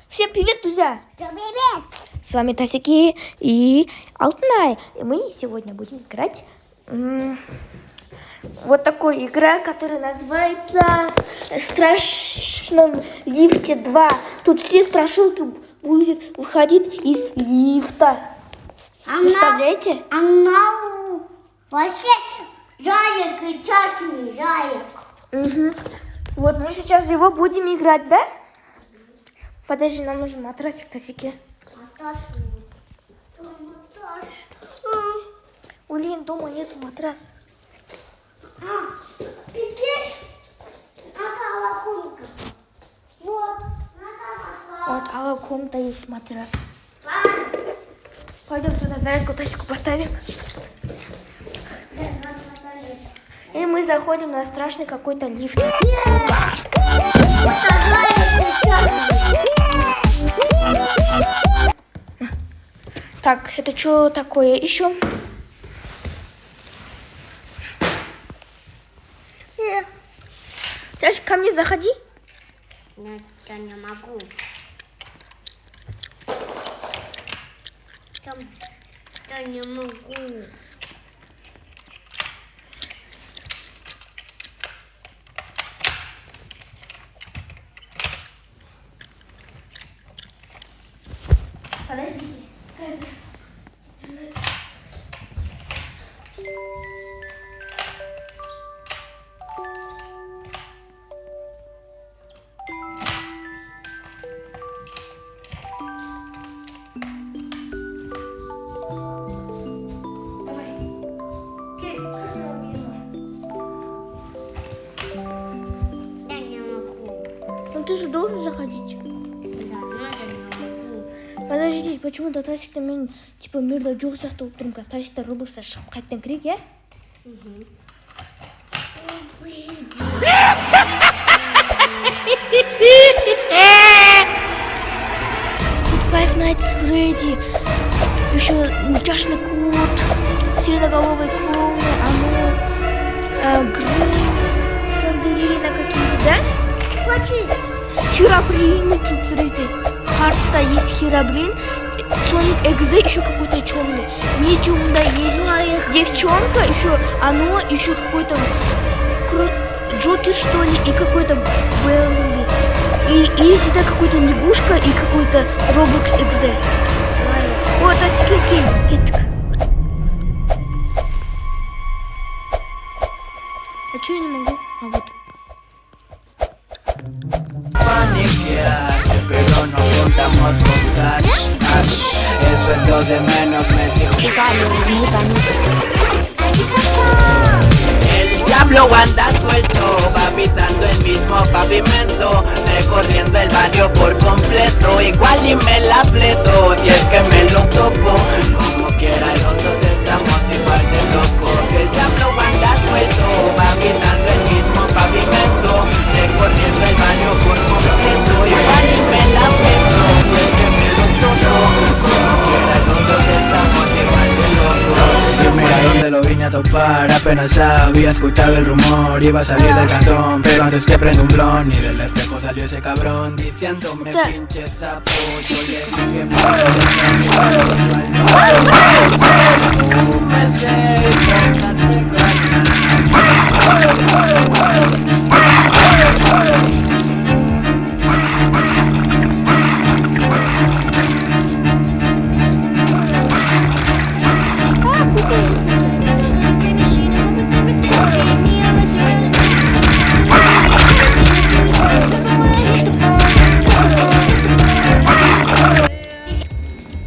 Всем привет, друзья! Привет! С вами Тасики и Алтынай. И мы сегодня будем играть вот такой игра, которая называется «Страшном лифте 2». Тут все страшилки будут выходить из лифта. Представляете? Она вообще жарик и чачный жарик. Угу. Вот мы сейчас его будем играть, да? Подожди, нам нужен матрасик, Тасики. У Лин дома нету матраса. Видишь? Надо комната. Вот. Вот, а в комнате есть матрас. Пойдем туда зарядку Тасику поставим. И мы заходим на страшный какой-то лифт. Так, это что такое еще? Тасик, ко мне заходи. Нет, я не могу. Я не могу. Подождите. Давай. Как его убила? Я не могу. Ну ты же должен заходить. Да, но я не могу. Подождите, почему-то Тасикта мен типа мирда жоқ сияқты болып тұрмын. Қазір Тасикта Роблокста шығып қайттан кірейік, иә? Тут Five Nights at Freddy, еще мультяшный кот, сиреноголовый клоун, Грей, Сандерина какие-то, да? Хватит. Херобрин тут, смотрите, Харта есть Херобрин, Соник Экзе еще какой-то темный, Медиумда есть девчонка, еще оно, еще какой-то Джокер что ли, и какой-то Белли, и Изида какой-то лягушка и какой-то Роблокс Экзе. Вот, Аскики, а че я не могу? А вот. Pero no contamos con cash. Eso es lo de menos, me dijo. El diablo anda suelto, va pisando el mismo pavimento, recorriendo el barrio por completo, igual y me la fleto, si es que me lo topo, como quiera los dos estamos igual de locos. El diablo anda suelto, va pisando el mismo pavimento, recorriendo el barrio por completo, igual y me la fleto, si es que me lo topo, como quiera los dos estamos igual de locos. Y mira dónde lo vine a topar, apenas había escuchado el rumor, iba a salir del cantón, pero antes que prenda un blon, y del espejo salió ese cabrón diciéndome pinche sapo, yo le dije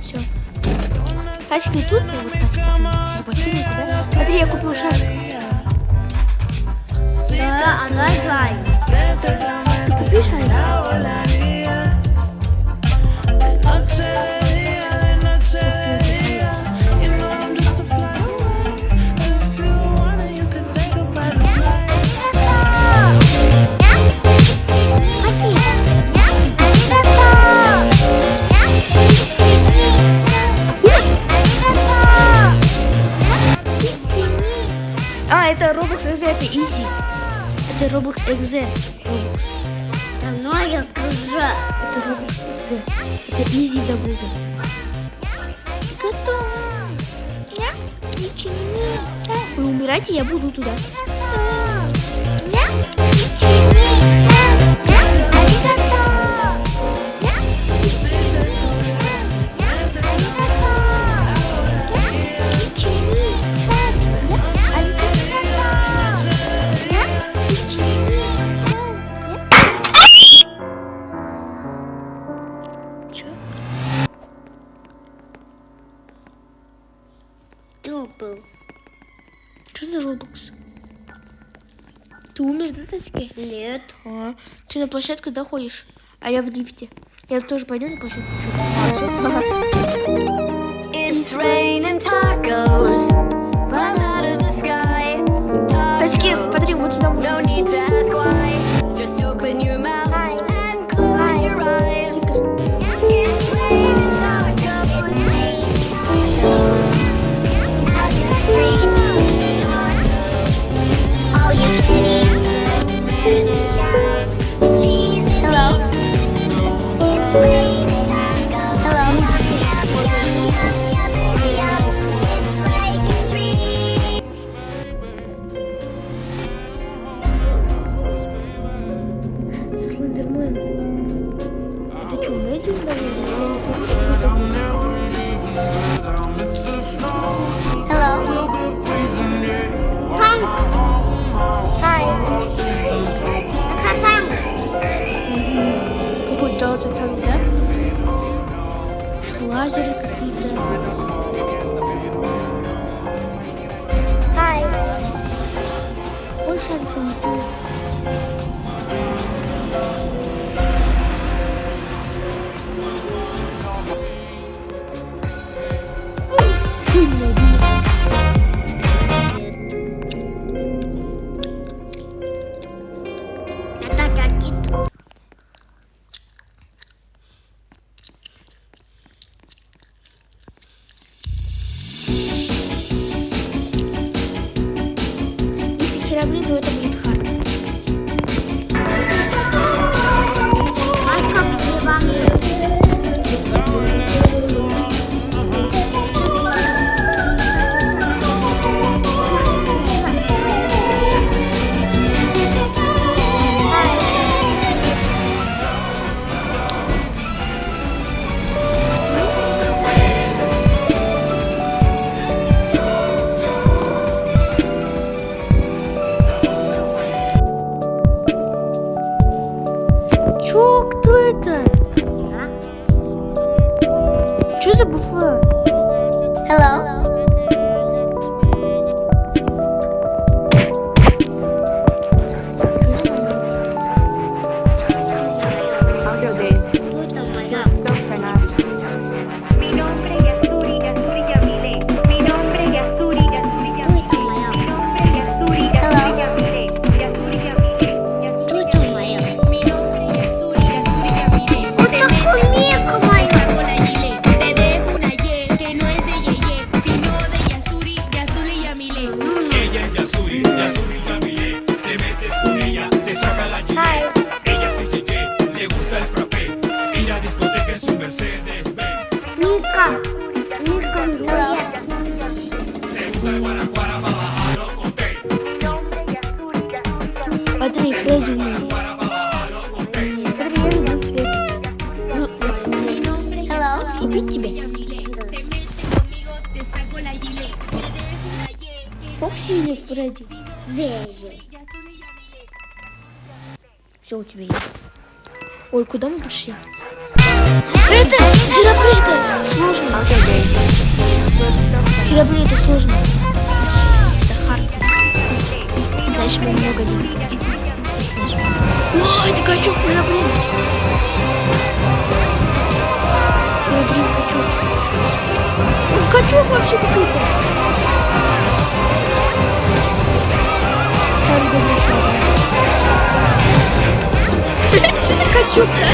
Все. Тасик, ты тут? Вот Тасик, телепортируйся, да? Смотри, я купил шарик. Да, она знает. Ты купил шарик? Это Roblox Exe, это Easy. Это Roblox Exe. Roblox. Оно я кружаю. Это Roblox. Это изи добуду. Готово. Вы умираете, я буду туда. Был. Что за Roblox? Ты умер, да, Таське? Нет. Ты на площадку доходишь, а я в лифте. Я тоже пойду на площадку. It's raining tacos right out of the sky. Таське, смотри, вот сюда можно. No need to ask why. Just open your mouth and close your eyes. It's raining tacos. All you can eat, lettuce and cheese and meat. It's raining tacos. Hello. It's like a dream. Слендермен. Это что, медиум, наверное? Hello. Tank. Hi. Tank. Какой-то там, да? Лазеры какие-то. Hi. Больше альтернатив. Это какие-то. Если херабрин, то это будет хард. Марка вам. Чё? Кто это? Чё за буфет? Hello. Audio de Stop Canal. Mi nombre es Yasuri, Yasuri Yamile. Mi nombre es Yasuri, Yasuri Yamile. Mi nombre es Yasuri, Yasuri Yamile. Yasuri Yamile. Mi nombre es Yasuri, Yasuri Yamile. Te metes, saco la gile. Te dejo una Y que no es de Yeye, sino de Yasuri, Yasuri Yamile. Ella es Yasuri, Yasuri Yamile. Te metes con ella, te saca la gilet. Ella es Yeye, le gusta el frappé. Ir a discoteca en su Mercedes Benz. Мика. Мика. Te gusta el guaraguara para bajarlo con té. Смотри, Фредди умеет. Para bajarlo con té. Смотри, я люблю Фредди. Hello. Купить тебе? Te metes conmigo, te saco la gilet. Te dejo una Y que Фокси или Фредди? Веже. Yasuri Yamile. Все у тебя есть. Ой, куда мы пришли? Это херабрин, это сложно. Audio de Херабрин, это сложно. Это хард. Дальше мне много денег. О, это качок херабрин. Херабрин, качок. Он качок вообще какой-то. Старый добрый херабрин. Что за качок, да?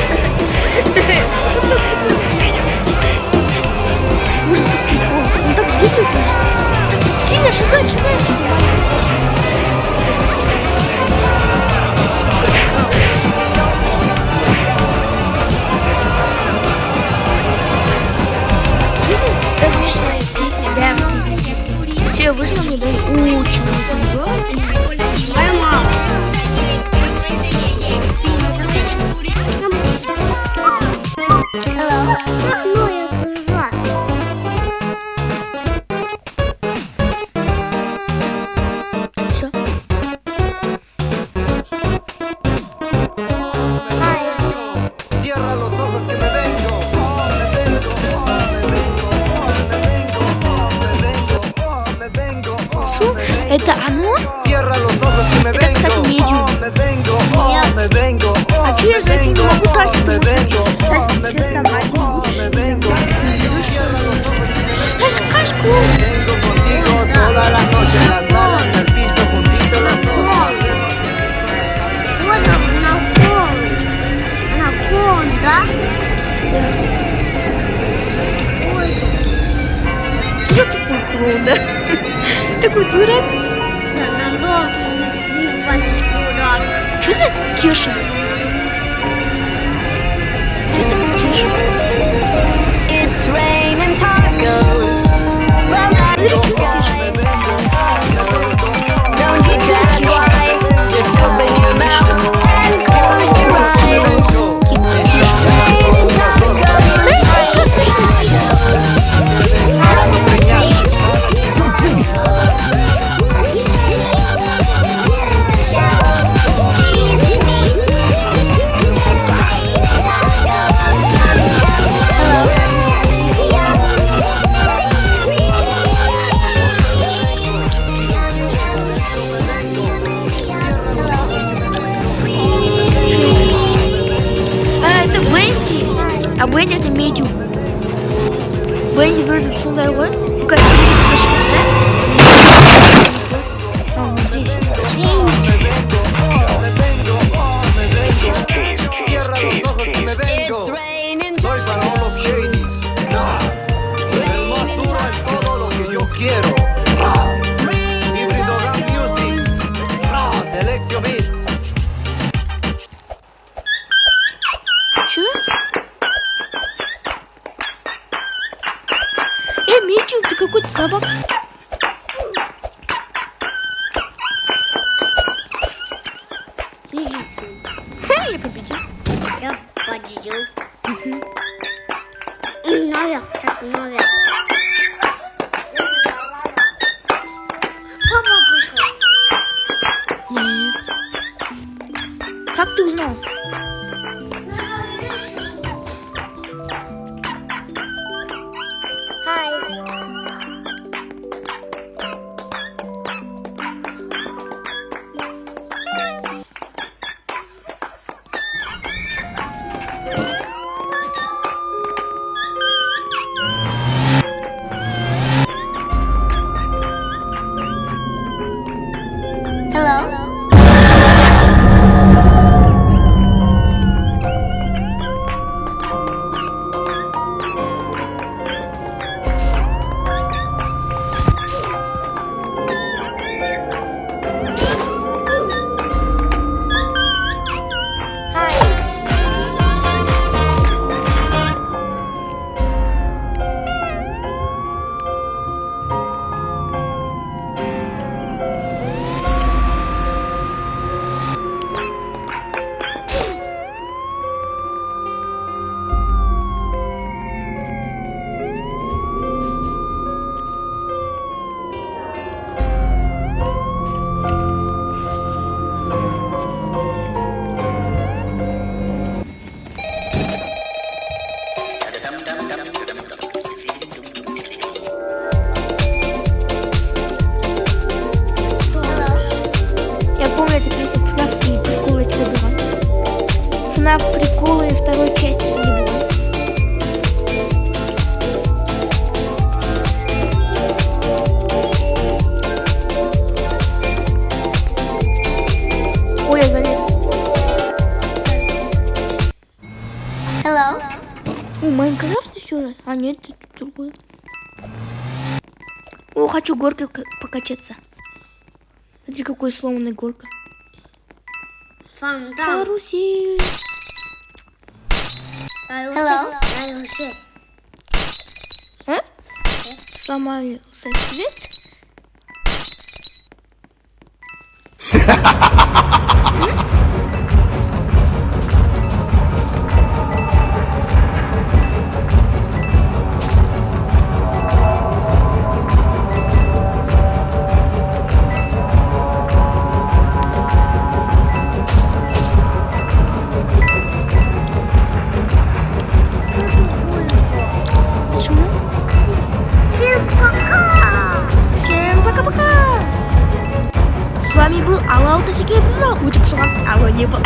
Ужас, как прикол. Он так бегает, ужас. Так сильно шагает. Можно мне дать очень много? Поймал. Hello. Ну, я пришла. Все. Cierra los ojos que me vengo, oh, me vengo, oh, me vengo, oh, me vengo, oh, me vengo, oh, me vengo, oh, me vengo. Это оно? Cierra los ojos que me Это, vengo, кстати, медиум. oh, me vengo, oh, me vengo, oh, А чё я за этим не могу тащить? me vengo, Сейчас oh, me все vengo, сама. oh, me vengo. Cierra los ojos que me vengo. Даже кашку. Vengo contigo toda la noche en la sala, en el piso, juntito los dos. Вот он, анаконда. Что за такой клоун, да? Такой дурак. Дурак. Что за Кеша? Что за Кеша? It's raining tacos from the sky. Don't need to ask why. Just open your mouth and close your eyes. It's raining А, это Бенди. А Бенди это медиум. Бенди вроде сюда вот. Качели пошли, да? А, вот здесь. Cierra los ojos que me vengo. It's raining Soy Faraón Shady. El más duro en todo lo que yo quiero. Híbrido Gang Music. Delexio Beats. Чё? Медиум, ты какой-то слабак. Видите? Ха, я победил. Я победил. Наверх, так, наверх. Папа пришел. Нет. Как ты узнал? Hello. Я помню эту песню FNAF и приколы этого было. FNAF приколы второй части не было. Ой, я залез. Hello. О, Майнкрафт еще раз. А нет, это другое. О, хочу горкой покачаться. Смотри, какой сломанный горка. Фонтан. Карусель. Hello. А? Сломался свет. Почему? Всем пока! Всем пока-пока! С вами был Алла Утасики. Алло, не был.